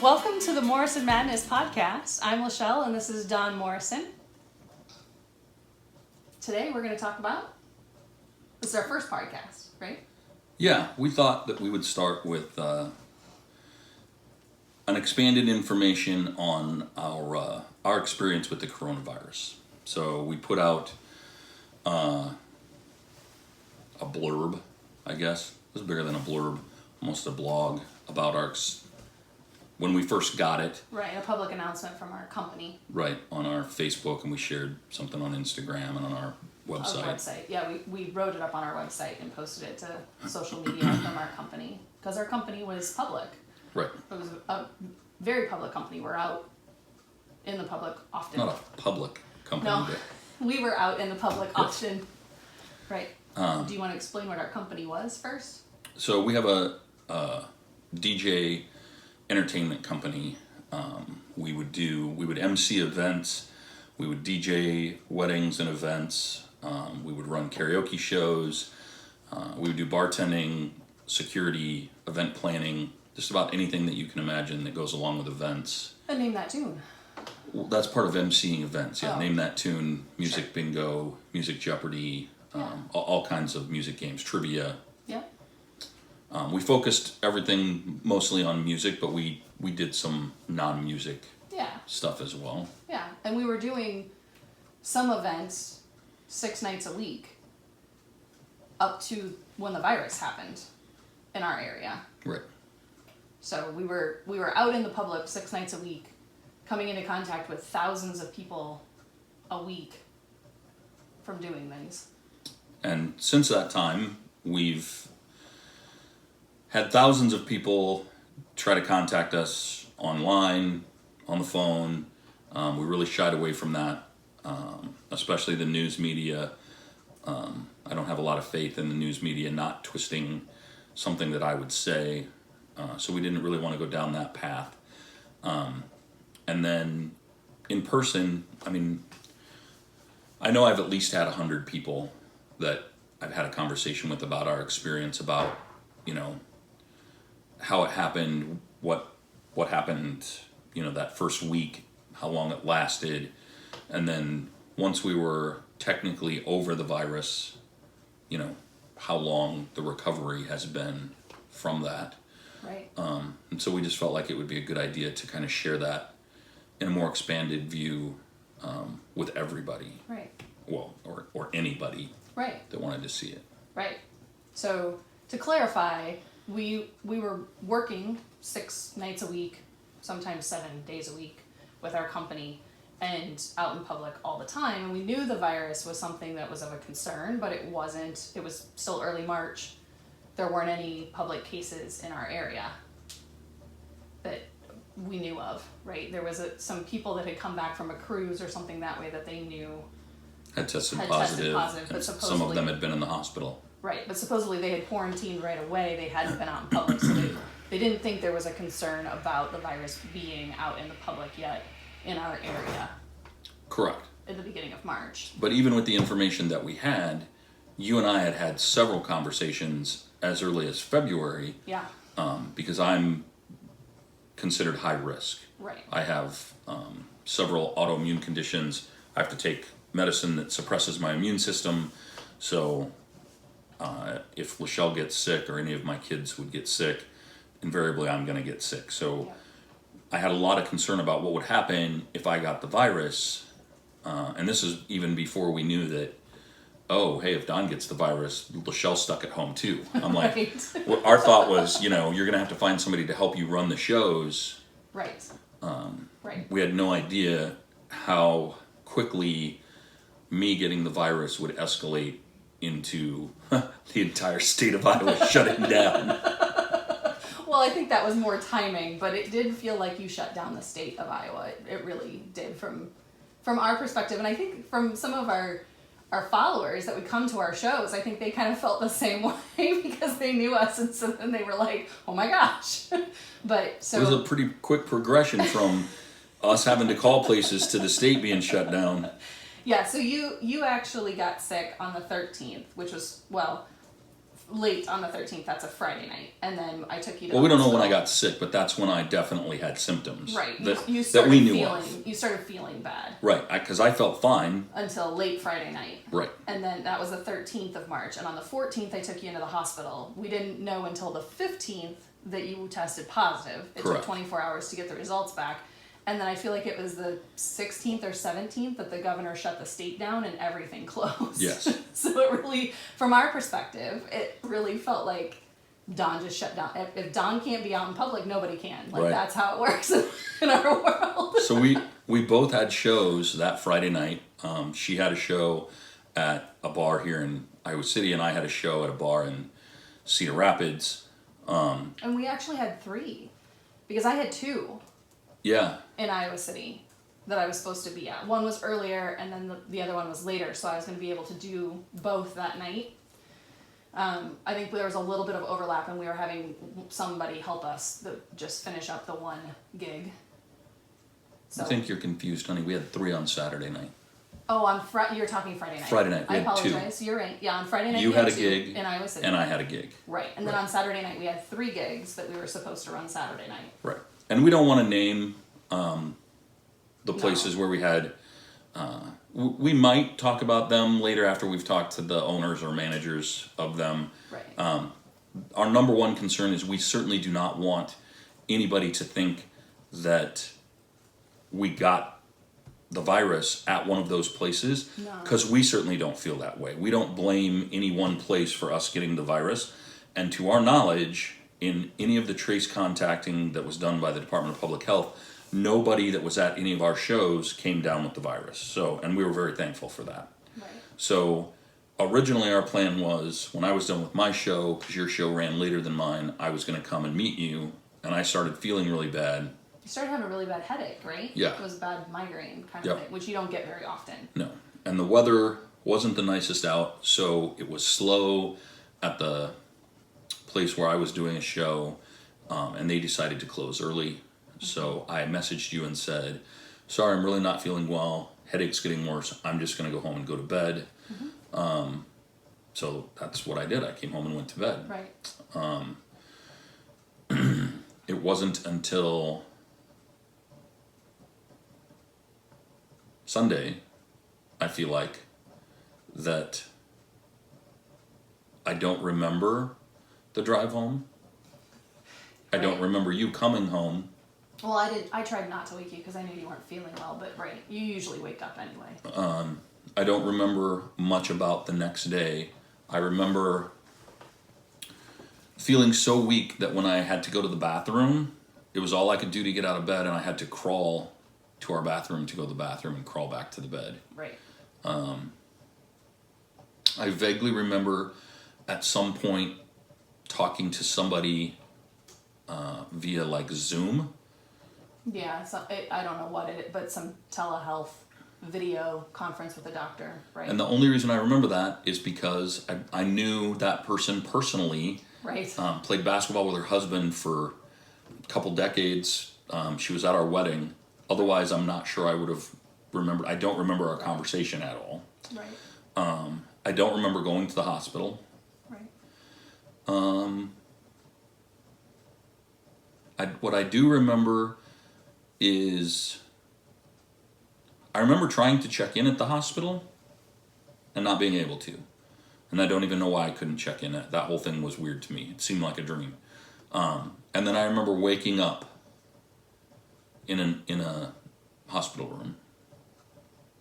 Welcome to the Morrison Madness podcast. I'm LaShelle and this is Don Morrison. Today we're going to talk about, this is our first podcast, right? Yeah, we thought that we would start with an expanded information on our experience with the coronavirus. So we put out a blurb, I guess. It was bigger than a blurb, almost a blog about when we first got it. Right, a public announcement from our company. Right, on our Facebook, and we shared something on Instagram and on our website. Our website, yeah, we wrote it up on our website and posted it to social media from our company. Because our company was public. Right. It was a very public company. We're out in the public often. Not a public company. No, but we were out in the public Yes. often. Right. Do you want to explain what our company was first? So we have a DJ entertainment company. We would MC events, we would DJ weddings and events, we would run karaoke shows, we would do bartending, security, event planning, just about anything that you can imagine that goes along with events. And name that tune. Well, that's part of MCing events, yeah. Oh. Name that tune, Music Sure. Bingo, Music Jeopardy, Yeah. all kinds of music games, trivia. Yeah. We focused everything mostly on music, but we did some non-music Yeah. stuff as well. Yeah. And we were doing some events 6 nights a week up to when the virus happened in our area. Right. So we were out in the public 6 nights a week, coming into contact with thousands of people a week from doing things. And since that time, we've had thousands of people try to contact us online, on the phone. We really shied away from that, especially the news media. I don't have a lot of faith in the news media not twisting something that I would say, so we didn't really want to go down that path. And then in person, I mean, I know I've at least had 100 people that I've had a conversation with about our experience, about, how it happened, what happened, that first week, how long it lasted, and then once we were technically over the virus, how long the recovery has been from that. Right. And so we just felt like it would be a good idea to kind of share that in a more expanded view with everybody. Right. Well, or anybody Right. that wanted to see it. Right. So to clarify, we were working 6 nights a week, sometimes 7 days a week with our company and out in public all the time. And we knew the virus was something that was of a concern, but it wasn't. It was still early March. There weren't any public cases in our area that we knew of, right? There was some people that had come back from a cruise or something that way that they knew Had tested Had positive, tested positive, but and some of supposedly- them had been in the hospital. Right, but supposedly they had quarantined right away. They hadn't been out in public, so they didn't think there was a concern about the virus being out in the public yet in our area Correct. at the beginning of March. But even with the information that we had, you and I had several conversations as early as February, Yeah, because I'm considered high risk. right, I have several autoimmune conditions. I have to take medicine that suppresses my immune system. So if LaShelle gets sick, or any of my kids would get sick, invariably I'm going to get sick. So yeah, I had a lot of concern about what would happen if I got the virus. And this is even before we knew that, oh, hey, if Don gets the virus, LaShelle's stuck at home too. I'm like, right, well, our thought was, you're going to have to find somebody to help you run the shows. right, right, We had no idea how quickly me getting the virus would escalate into the entire state of Iowa shutting down. Well, I think that was more timing, but it did feel like you shut down the state of Iowa. It really did from our perspective, and I think from some of our followers that would come to our shows, I think they kind of felt the same way because they knew us, and so then they were like, "Oh my gosh!" But so It was a pretty quick progression from us having to call places to the state being shut down. yeah, so you actually got sick on the 13th, which was, well, late on the 13th. That's a Friday night, and then I took you to. Well, the we don't know when I hospital. got sick, but that's when I definitely had symptoms. Right. That, You that started we knew feeling. of. You started feeling bad. Right, because I felt fine. Until late Friday night. Right. And then that was the 13th of March, and on the 14th I took you into the hospital. We didn't know until the 15th that you tested positive. It Correct. took 24 hours to get the results back. And then I feel like it was the 16th or 17th that the governor shut the state down and everything closed. Yes. So it really, from our perspective, it really felt like Don just shut down. If Don can't be out in public, nobody can. Like, Right. that's how it works in our world. So we both had shows that Friday night. She had a show at a bar here in Iowa City, and I had a show at a bar in Cedar Rapids. And we actually had 3, because I had 2. Yeah. In Iowa City that I was supposed to be at. One was earlier, and then the other one was later, so I was going to be able to do both that night. I think there was a little bit of overlap, and we were having somebody help us just finish up the one gig. So, I think you're confused, honey. We had 3 on Saturday night. oh, you're talking Friday night. Friday night, we I had 2. apologize. You're right. Yeah, on Friday night You we had a 2 gig, in Iowa City. and I had a gig. Right, and then Right. on Saturday night we had 3 gigs that we were supposed to run Saturday night. Right. And we don't want to name the places No. where we had. We might talk about them later after we've talked to the owners or managers of them. Right. Our number one concern is we certainly do not want anybody to think that we got the virus at one of those places, No. because we certainly don't feel that way. We don't blame any one place for us getting the virus, and to our knowledge, in any of the trace contacting that was done by the Department of Public Health, nobody that was at any of our shows came down with the virus. So, and we were very thankful for that. Right. So originally our plan was, when I was done with my show, because your show ran later than mine, I was going to come and meet you, and I started feeling really bad. You started having a really bad headache, right? Yeah. It was a bad migraine kind Yep. of thing, which you don't get very often. No. And the weather wasn't the nicest out, so it was slow at the place where I was doing a show, and they decided to close early. So I messaged you and said, sorry, I'm really not feeling well. Headache's getting worse. I'm just going to go home and go to bed. So that's what I did. I came home and went to bed. Right. It wasn't until Sunday, I feel like, that I don't remember the drive home. I don't Right. remember you coming home. Well, I tried not to wake you because I knew you weren't feeling well, but right, you usually wake up anyway. I don't remember much about the next day. I remember feeling so weak that when I had to go to the bathroom, it was all I could do to get out of bed, and I had to crawl to our bathroom to go to the bathroom and crawl back to the bed. Right. I vaguely remember at some point talking to somebody via like Zoom. Yeah, I don't know what it, but some telehealth video conference with a doctor, right? And the only reason I remember that is because I knew that person personally. Right. Played basketball with her husband for a couple decades. She was at our wedding. Otherwise, I'm not sure I would have remembered. I don't remember our conversation at all. Right. I don't remember going to the hospital. Right. What I do remember is I remember trying to check in at the hospital and not being able to. And I don't even know why I couldn't check in. That whole thing was weird to me. It seemed like a dream. And then I remember waking up in a hospital room.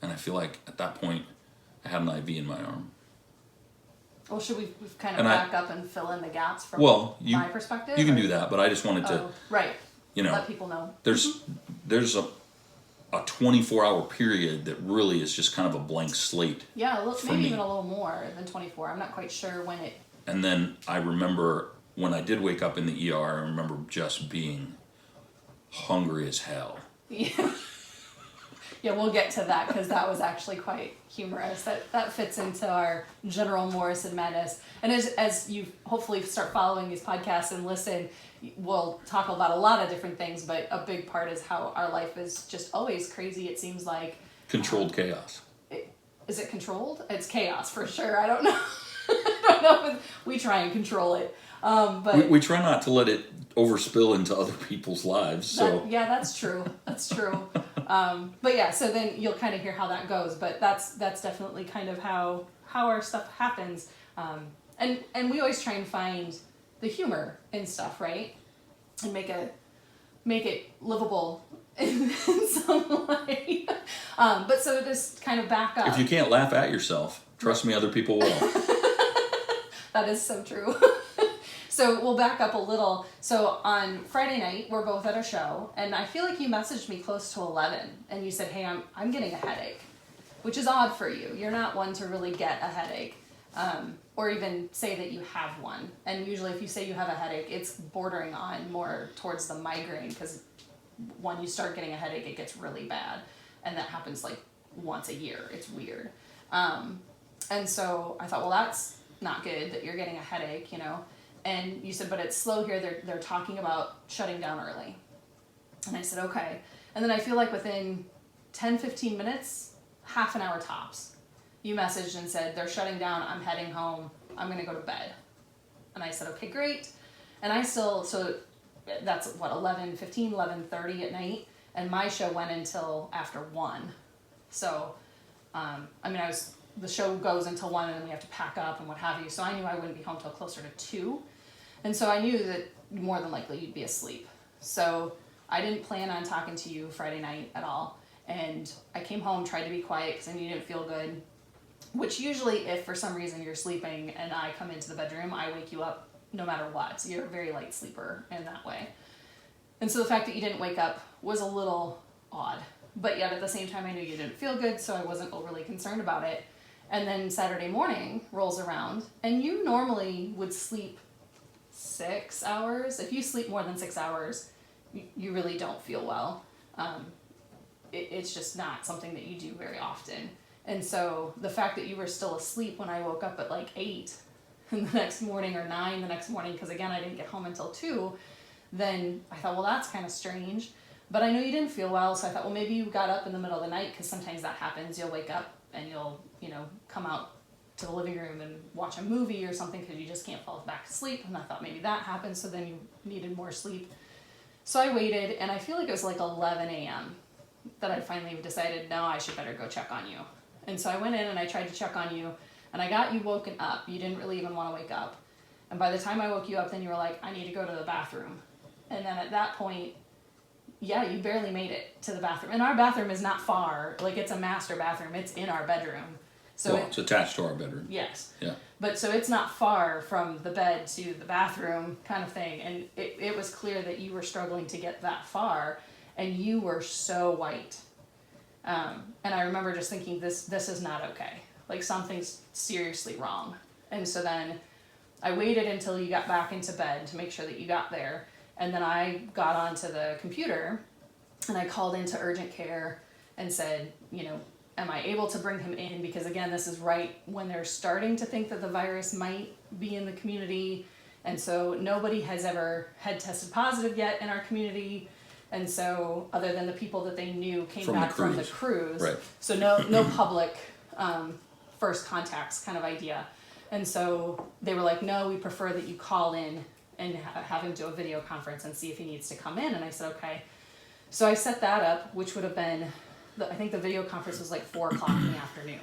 And I feel like at that point I had an IV in my arm. Well, should we kind of And back up and fill in the gaps from my perspective? You can or- do that, but I just wanted to, Oh, right. you know, Let people know. there's a 24-hour period that really is just kind of a blank slate. Yeah, for maybe me. even a little more than 24. I'm not quite sure when it. And then I remember when I did wake up in the ER, I remember just being hungry as hell. Yeah. Yeah, we'll get to that because that was actually quite humorous. That fits into our general Morrison madness. And as you hopefully start following these podcasts and listen, we'll talk about a lot of different things, but a big part is how our life is just always crazy, it seems like. Controlled chaos. Is it controlled? It's chaos for sure. I don't know. I don't don't know if we try and control it. But we try not to let it overspill into other people's lives. So yeah, that's true. That's true. But yeah, so then you'll kind of hear how that goes. But that's definitely kind of how our stuff happens. And we always try and find the humor in stuff, right? And make it livable in some way. But so just kind of back up. if you can't laugh at yourself, trust me, other people will. That is so true. So we'll back up a little. So on Friday night, we're both at a show, and I feel like you messaged me close to 11, and you said, "Hey, I'm getting a headache," which is odd for you. You're not one to really get a headache, or even say that you have one. And usually, if you say you have a headache, it's bordering on more towards the migraine, because when you start getting a headache, it gets really bad, and that happens like once a year. It's weird. And so I thought, well, that's not good that you're getting a headache, you know. And you said, but it's slow here. They're talking about shutting down early. And I said, okay. And then I feel like within 10, 15 minutes, half an hour tops, you messaged and said, they're shutting down. I'm heading home. I'm going to go to bed. And I said, okay, great. And I still, so that's what, 11:15, 11:30 at night. And my show went until after 1. So, I mean, the show goes until 1, and then we have to pack up and what have you. So I knew I wouldn't be home till closer to 2. And so I knew that more than likely you'd be asleep. So I didn't plan on talking to you Friday night at all. And I came home, tried to be quiet because I knew you didn't feel good. Which usually, if for some reason you're sleeping and I come into the bedroom, I wake you up no matter what. So you're a very light sleeper in that way. And so the fact that you didn't wake up was a little odd. But yet at the same time, I knew you didn't feel good, so I wasn't overly concerned about it. And then Saturday morning rolls around, and you normally would sleep 6 hours. If you sleep more than 6 hours, you really don't feel well. It's just not something that you do very often. And so the fact that you were still asleep when I woke up at like 8 the next morning, or 9 the next morning, because again, I didn't get home until 2, then I thought, well, that's kind of strange. But I know you didn't feel well, so I thought, well, maybe you got up in the middle of the night, because sometimes that happens. You'll wake up and you'll, come out to the living room and watch a movie or something because you just can't fall back to sleep. And I thought maybe that happened, so then you needed more sleep. So I waited, and I feel like it was like 11 a.m. that I finally decided, no, I should better go check on you. And so I went in and I tried to check on you, and I got you woken up. You didn't really even want to wake up. And by the time I woke you up, then you were like, I need to go to the bathroom. And then at that point, yeah, you barely made it to the bathroom. And our bathroom is not far. Like, it's a master bathroom. It's in our bedroom. So Well, it's attached to our bedroom. Yes. Yeah. But so it's not far from the bed to the bathroom kind of thing. And it was clear that you were struggling to get that far, and you were so white. And I remember just thinking, this is not okay. Like, something's seriously wrong. And so then I waited until you got back into bed to make sure that you got there. And then I got onto the computer and I called into urgent care and said, am I able to bring him in? Because again, this is right when they're starting to think that the virus might be in the community. And so nobody has ever had tested positive yet in our community. And so other than the people that they knew came back from the cruise. Right. So no public first contacts kind of idea. And so they were like, no, we prefer that you call in and have him do a video conference and see if he needs to come in. And I said, okay. So I set that up, which would have been, I think the video conference was like 4 o'clock in the afternoon.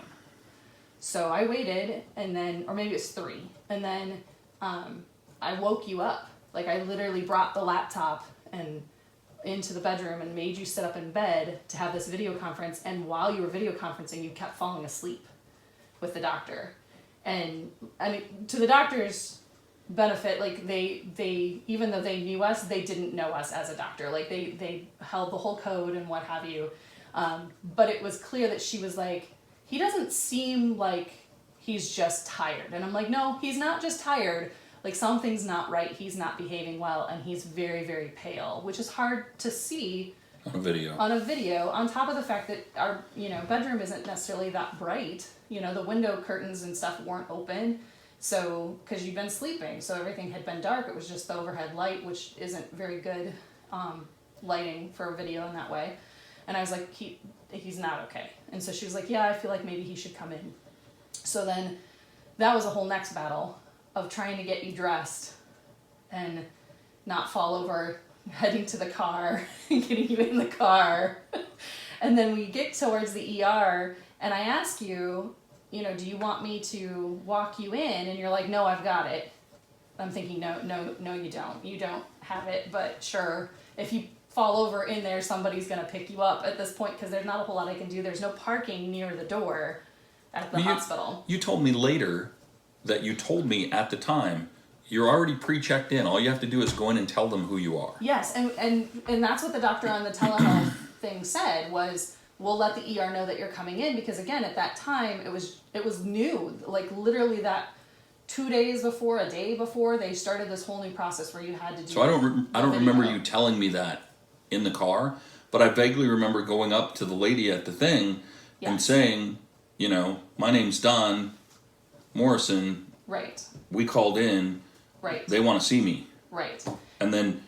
So I waited, and then, or maybe it was 3. And then I woke you up. Like, I literally brought the laptop and into the bedroom and made you sit up in bed to have this video conference. And while you were video conferencing, you kept falling asleep with the doctor. And I mean, to the doctor's benefit, like, they even though they knew us, they didn't know us as a doctor. Like, they held the whole code and what have you. But it was clear that she was like, he doesn't seem like he's just tired. And I'm like, no, he's not just tired. Like, something's not right. He's not behaving well, and he's very, very pale, which is hard to see On a video. On top of the fact that our, bedroom isn't necessarily that bright. The window curtains and stuff weren't open. So, because you've been sleeping, so everything had been dark. It was just the overhead light, which isn't very good lighting for a video in that way. And I was like, he's not okay. And so she was like, yeah, I feel like maybe he should come in. So then that was a whole next battle. of trying to get you dressed and not fall over, heading to the car, and getting you in the car. And then we get towards the ER, and I ask you, you know, do you want me to walk you in? And you're like, no, I've got it. I'm thinking, no, you don't. You don't have it, but sure. If you fall over in there, somebody's going to pick you up at this point, because there's not a whole lot I can do. There's no parking near the door at the hospital. You told me later that you told me at the time, you're already pre-checked in. All you have to do is go in and tell them who you are. Yes, and that's what the doctor on the telehealth thing said was, we'll let the ER know that you're coming in, because again, at that time, it was new. Like literally that 2 days before, a day before, they started this whole new process where you had to do. So I don't remember you telling me that in the car, but I vaguely remember going up to the lady at the thing and saying, you know, my name's Don Morrison. Right. We called in. Right. They want to see me. Right. And then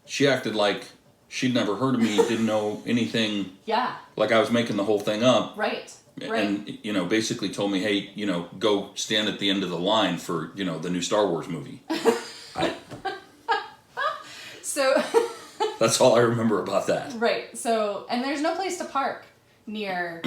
she acted like she'd never heard of me, didn't know anything. Yeah. Like I was making the whole thing up. Right. And, you know, basically told me, hey, you know, go stand at the end of the line for, you know, the new Star Wars movie. So. That's all I remember about that. Right. So, and there's no place to park near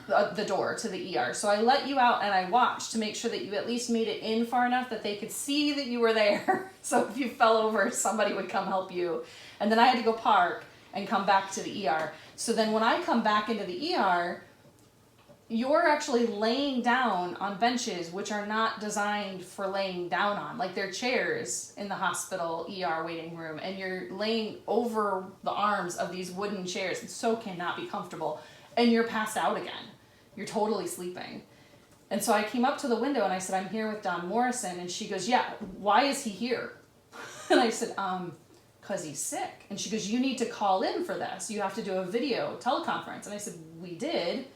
the door to the ER. So I let you out and I watched to make sure that you at least made it in far enough that they could see that you were there. So if you fell over, somebody would come help you. And then I had to go park and come back to the ER. So then when I come back into the ER, you're actually laying down on benches which are not designed for laying down on. Like they're chairs in the hospital ER waiting room, and you're laying over the arms of these wooden chairs. It so cannot be comfortable. And you're passed out again. You're totally sleeping. And so I came up to the window and I said, I'm here with Don Morrison. And she goes, yeah, why is he here? And I said, because he's sick. And she goes, you need to call in for this. You have to do a video teleconference. And I said, we did.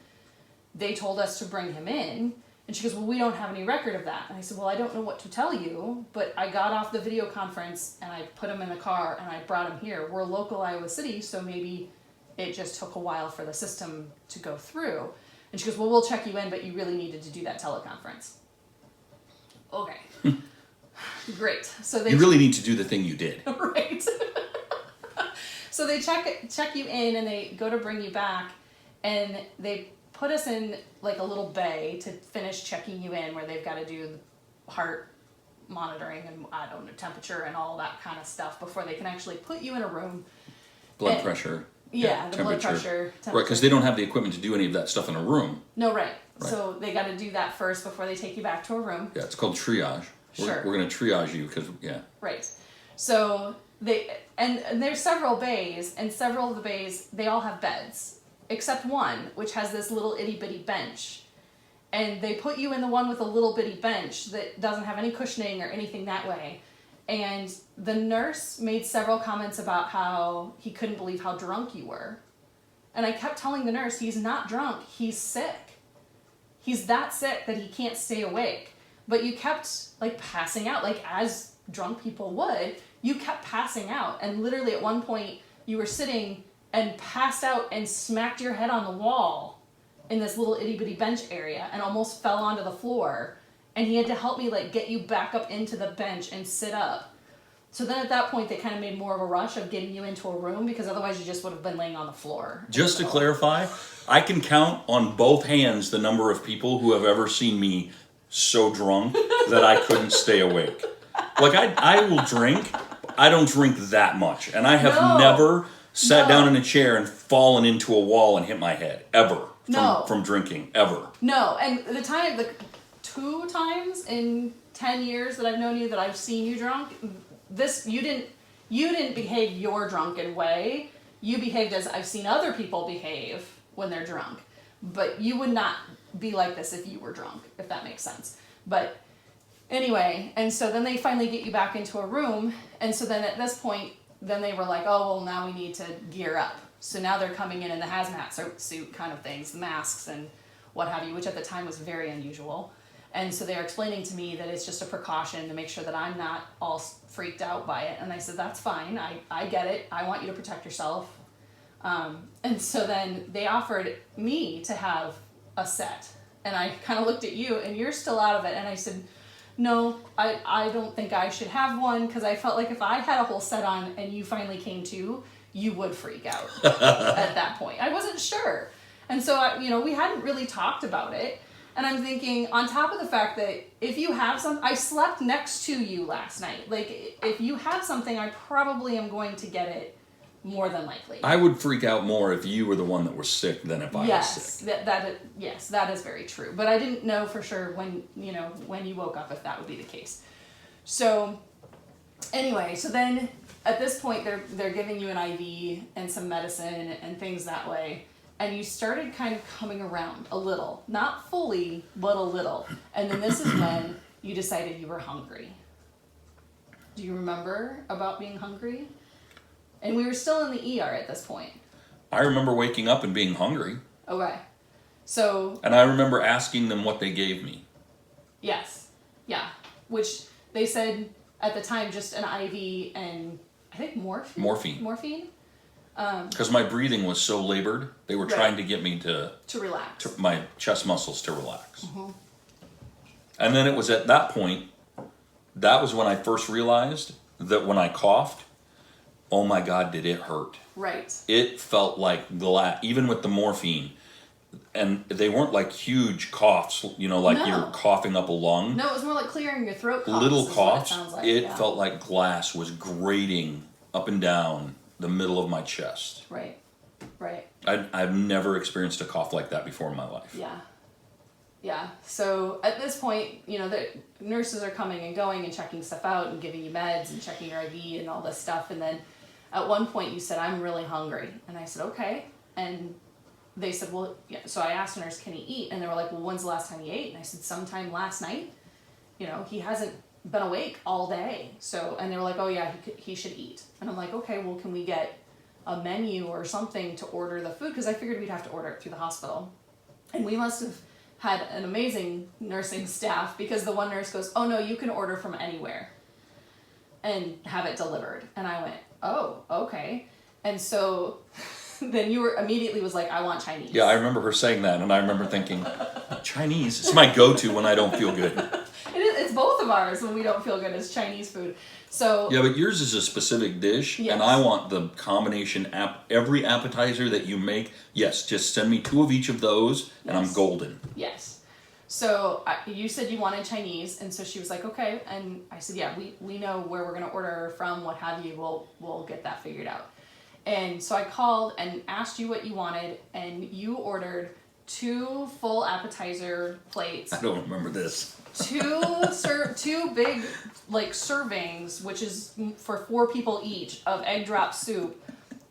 They told us to bring him in. And she goes, well, we don't have any record of that. And I said, well, I don't know what to tell you, but I got off the video conference and I put him in the car and I brought him here. We're local Iowa City, so maybe it just took a while for the system to go through. And she goes, well, we'll check you in, but you really needed to do that teleconference. Okay. Great. So you really need to do the thing you did. Right. So they check you in and they go to bring you back, and they put us in like a little bay to finish checking you in, where they've got to do heart monitoring and I don't know, temperature and all that kind of stuff before they can actually put you in a room. Blood pressure. Yeah, the blood pressure. Right, because they don't have the equipment to do any of that stuff in a room. No, right. So they got to do that first before they take you back to a room. Yeah, it's called triage. Sure. We're going to triage you because, yeah. Right. So and there's several bays, and several of the bays, they all have beds, except one, which has this little itty bitty bench. And they put you in the one with a little bitty bench that doesn't have any cushioning or anything that way. And the nurse made several comments about how he couldn't believe how drunk you were. And I kept telling the nurse, he's not drunk, he's sick. He's that sick that he can't stay awake. But you kept like passing out, like as drunk people would, you kept passing out. And literally at one point you were sitting and passed out and smacked your head on the wall in this little itty bitty bench area and almost fell onto the floor. And he had to help me like get you back up into the bench and sit up. So then at that point they kind of made more of a rush of getting you into a room, because otherwise you just would have been laying on the floor. Just to clarify, I can count on both hands the number of people who have ever seen me so drunk that I couldn't stay awake. Like I will drink, I don't drink that much. And I have never sat down in a chair and fallen into a wall and hit my head, ever, from drinking, ever. No, and the 2 times in 10 years that I've known you that I've seen you drunk, you didn't behave your drunken way. You behaved as I've seen other people behave when they're drunk. But you would not be like this if you were drunk, if that makes sense. But anyway, and so then they finally get you back into a room, and so then at this point, then they were like, oh, well, now we need to gear up. So now they're coming in the hazmat suit kind of things, the masks and what have you, which at the time was very unusual. And so they're explaining to me that it's just a precaution to make sure that I'm not all freaked out by it. And I said, that's fine. I get it. I want you to protect yourself. And so then they offered me to have a set. And I kind of looked at you, and you're still out of it. And I said, no, I don't think I should have one, because I felt like if I had a whole set on and you finally came to, you would freak out at that point. I wasn't sure. And so, we hadn't really talked about it. And I'm thinking, on top of the fact that if you have I slept next to you last night. Like, if you have something, I probably am going to get it more than likely. I would freak out more if you were the one that was sick than if I was sick. Yes, that is very true. But I didn't know for sure when you woke up if that would be the case. So, anyway, so then at this point they're giving you an IV and some medicine and things that way. And you started kind of coming around a little. Not fully, but a little. And then this is when you decided you were hungry. Do you remember about being hungry? And we were still in the ER at this point. I remember waking up and being hungry. Okay. So... And I remember asking them what they gave me. Yes. Yeah. Which they said at the time just an IV and I think morphine. Morphine. Because my breathing was so labored, they were trying to get me to relax. My chest muscles to relax. Mm-hmm. And then it was at that point, that was when I first realized that when I coughed, oh my God, did it hurt. Right. It felt like glass, even with the morphine. And they weren't like huge coughs, like you're coughing up a lung. No, it was more like clearing your throat coughs. Little coughs. It felt like glass was grating up and down the middle of my chest. Right. I've never experienced a cough like that before in my life. Yeah. So at this point, the nurses are coming and going and checking stuff out and giving you meds and checking your IV and all this stuff. And then at one point you said, I'm really hungry. And I said, okay. And they said, well, yeah. So I asked the nurse, can he eat? And they were like, well, when's the last time he ate? And I said, sometime last night. He hasn't been awake all day. So, and they were like, oh yeah, he should eat. And I'm like, okay, well, can we get a menu or something to order the food? Because I figured we'd have to order it through the hospital. And we must have had an amazing nursing staff, because the one nurse goes, oh no, you can order from anywhere and have it delivered. And I went, oh, okay. And so then you were immediately was like, I want Chinese. Yeah, I remember her saying that, and I remember thinking, Chinese? It's my go-to when I don't feel good. It's both of ours when we don't feel good. It's Chinese food. So yeah, but yours is a specific dish, and I want the combination every appetizer that you make. Yes, just send me 2 of each of those, and I'm golden. Yes. So you said you wanted Chinese, and so she was like, okay. And I said, yeah, we know where we're gonna order from, what have you. We'll get that figured out. And so I called and asked you what you wanted, and you ordered 2 full appetizer plates. I don't remember this. 2 big servings, which is for 4 people each, of egg drop soup,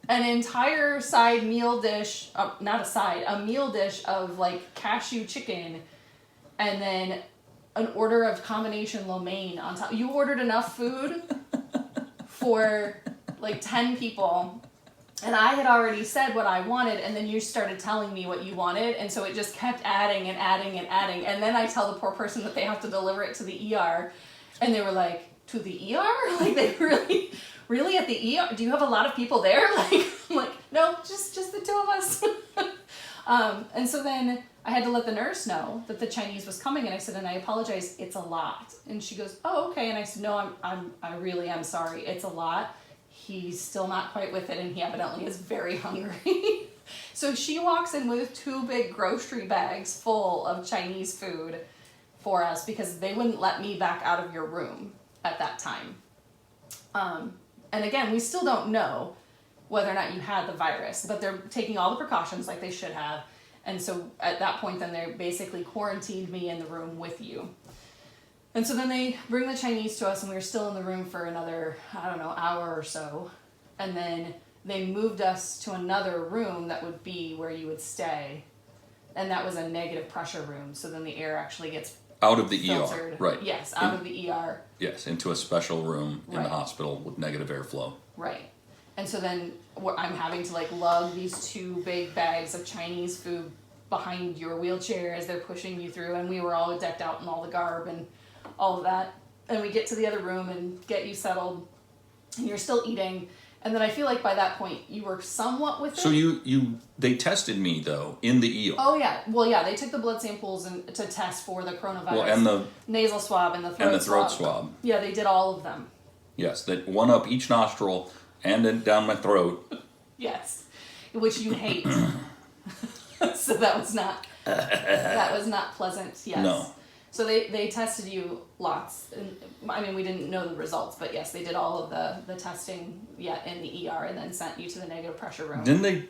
an entire side meal dish, a meal dish of cashew chicken, and then an order of combination lo mein on top. You ordered enough food for 10 people. And I had already said what I wanted, and then you started telling me what you wanted, and so it just kept adding and adding and adding. And then I tell the poor person that they have to deliver it to the ER, and they were like, to the ER? They really at the ER? Do you have a lot of people there? I'm like, no, just the 2 of us. And so then I had to let the nurse know that the Chinese was coming, and I said, and I apologize, it's a lot. And she goes, oh, okay. And I said, no, I really am sorry, it's a lot. He's still not quite with it, and he evidently is very hungry. So she walks in with 2 big grocery bags full of Chinese food for us, because they wouldn't let me back out of your room at that time. And again, we still don't know whether or not you had the virus, but they're taking all the precautions like they should have. And so at that point, then they basically quarantined me in the room with you. And so then they bring the Chinese to us, and we were still in the room for another, hour or so. And then they moved us to another room that would be where you would stay. And that was a negative pressure room. So then the air actually gets out of the filtered. ER, right. Yes, out of the ER. Yes, into a special room in the hospital with negative airflow. Right. And so then I'm having to lug these 2 big bags of Chinese food behind your wheelchair as they're pushing you through. And we were all decked out in all the garb and all of that. And we get to the other room and get you settled, and you're still eating. And then I feel like by that point you were somewhat with it. So they tested me though in the ER. Oh yeah, well yeah, they took the blood samples to test for the coronavirus. Well, and the nasal swab and the throat swab. Yeah, they did all of them. Yes, that one up each nostril and then down my throat. Yes, which you hate. So that was not pleasant. Yes. No. So they tested you lots. And, I mean, we didn't know the results, but yes, they did all of the testing in the ER and then sent you to the negative pressure room. Didn't they?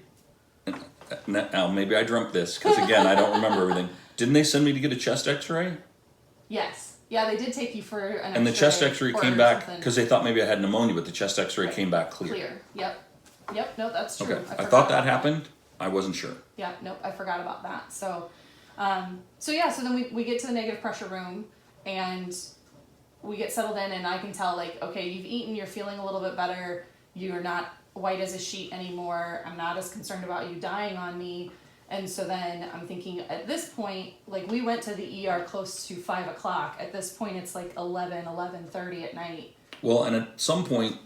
Now, maybe I dreamt this, because again, I don't remember everything. Didn't they send me to get a chest x-ray? Yes. Yeah, they did take you for an And the chest x-ray came back, because they thought maybe I had pneumonia, but the chest x-ray came back clear. Clear, yep. Yep, no, that's true. Okay, I thought that happened. I wasn't sure. Yeah, nope, I forgot about that. So then we get to the negative pressure room and we get settled in and I can tell like, okay, you've eaten, you're feeling a little bit better, you're not white as a sheet anymore, I'm not as concerned about you dying on me. And so then I'm thinking at this point, like we went to the ER close to 5 o'clock. At this point it's like 11:30 at night. Well, and at some point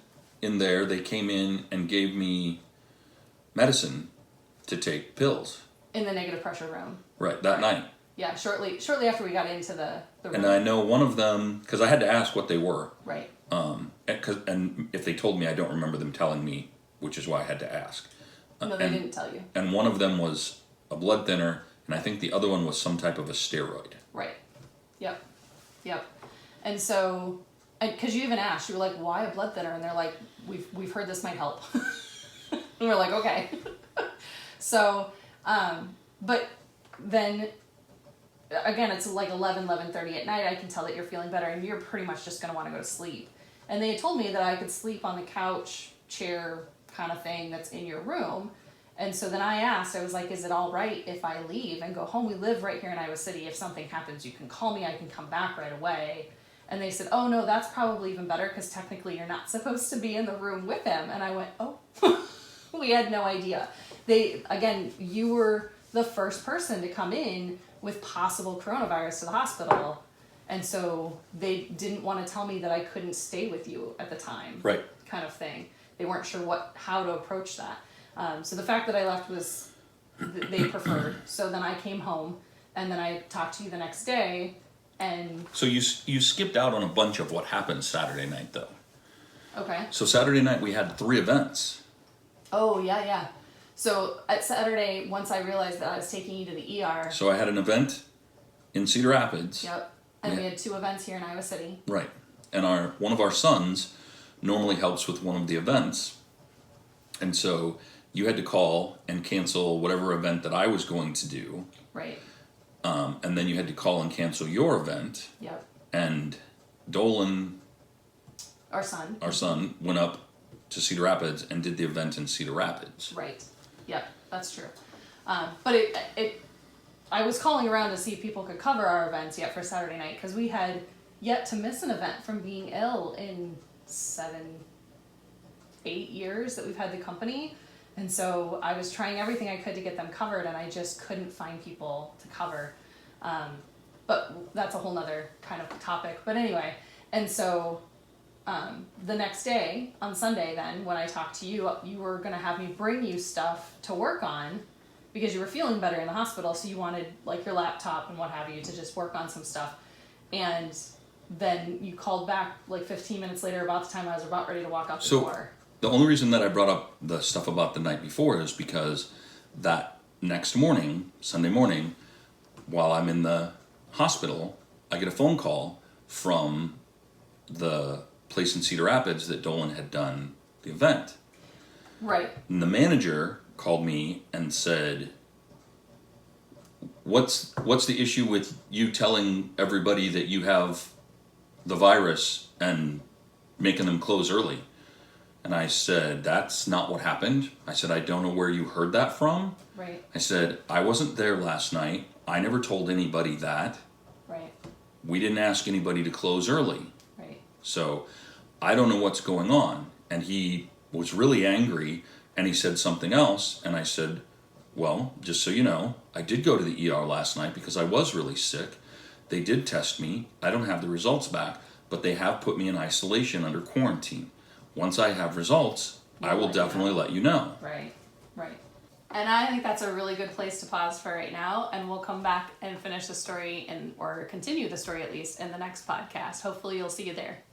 in there, they came in and gave me medicine to take pills. In the negative pressure room. Right, that night. Yeah, shortly after we got into the room. And I know one of them, because I had to ask what they were. Right. And if they told me, I don't remember them telling me, which is why I had to ask. No, they didn't tell you. And one of them was a blood thinner, and I think the other one was some type of a steroid. Right. Yep. And so, because you even asked, you were like, why a blood thinner? And they're like, we've heard this might help. And we're like, okay. So, but then again, it's like 11:30 at night. I can tell that you're feeling better and you're pretty much just going to want to go to sleep. And they told me that I could sleep on the couch, chair kind of thing that's in your room. And so then I asked, I was like, is it all right if I leave and go home? We live right here in Iowa City. If something happens, you can call me. I can come back right away. And they said, oh no, that's probably even better because technically you're not supposed to be in the room with him. And I went, oh, we had no idea. You were the first person to come in with possible coronavirus to the hospital. And so they didn't want to tell me that I couldn't stay with you at the time. Right. Kind of thing. They weren't sure how to approach that. So the fact that I left was they preferred. So then I came home and then I talked to you the next day and... So you skipped out on a bunch of what happened Saturday night though. Okay. So Saturday night we had 3 events. Oh, yeah. So at Saturday, once I realized that I was taking you to the ER... So I had an event in Cedar Rapids. Yep. And we had 2 events here in Iowa City. Right. And one of our sons normally helps with one of the events. And so you had to call and cancel whatever event that I was going to do. Right. And then you had to call and cancel your event. Yep. And Dolan, our son, went up to Cedar Rapids and did the event in Cedar Rapids. Right. Yep, that's true. But I was calling around to see if people could cover our events yet for Saturday night because we had yet to miss an event from being ill in 8 years that we've had the company. And so I was trying everything I could to get them covered and I just couldn't find people to cover. But that's a whole nother kind of topic. But anyway, and so the next day, on Sunday then, when I talked to you, you were going to have me bring you stuff to work on because you were feeling better in the hospital, so you wanted like your laptop and what have you to just work on some stuff. And then you called back like 15 minutes later about the time I was about ready to walk out the door. The only reason that I brought up the stuff about the night before is because that next morning, Sunday morning, while I'm in the hospital, I get a phone call from the place in Cedar Rapids that Dolan had done the event. Right. And the manager called me and said, what's the issue with you telling everybody that you have the virus and making them close early? And I said, that's not what happened. I said, I don't know where you heard that from. Right. I said, I wasn't there last night. I never told anybody that. Right. We didn't ask anybody to close early. Right. So I don't know what's going on. And he was really angry and he said something else. And I said, well, just so you know, I did go to the ER last night because I was really sick. They did test me. I don't have the results back, but they have put me in isolation under quarantine. Once I have results, I will definitely let you know. Right. And I think that's a really good place to pause for right now, and we'll come back and finish the story or continue the story at least in the next podcast. Hopefully you'll see you there.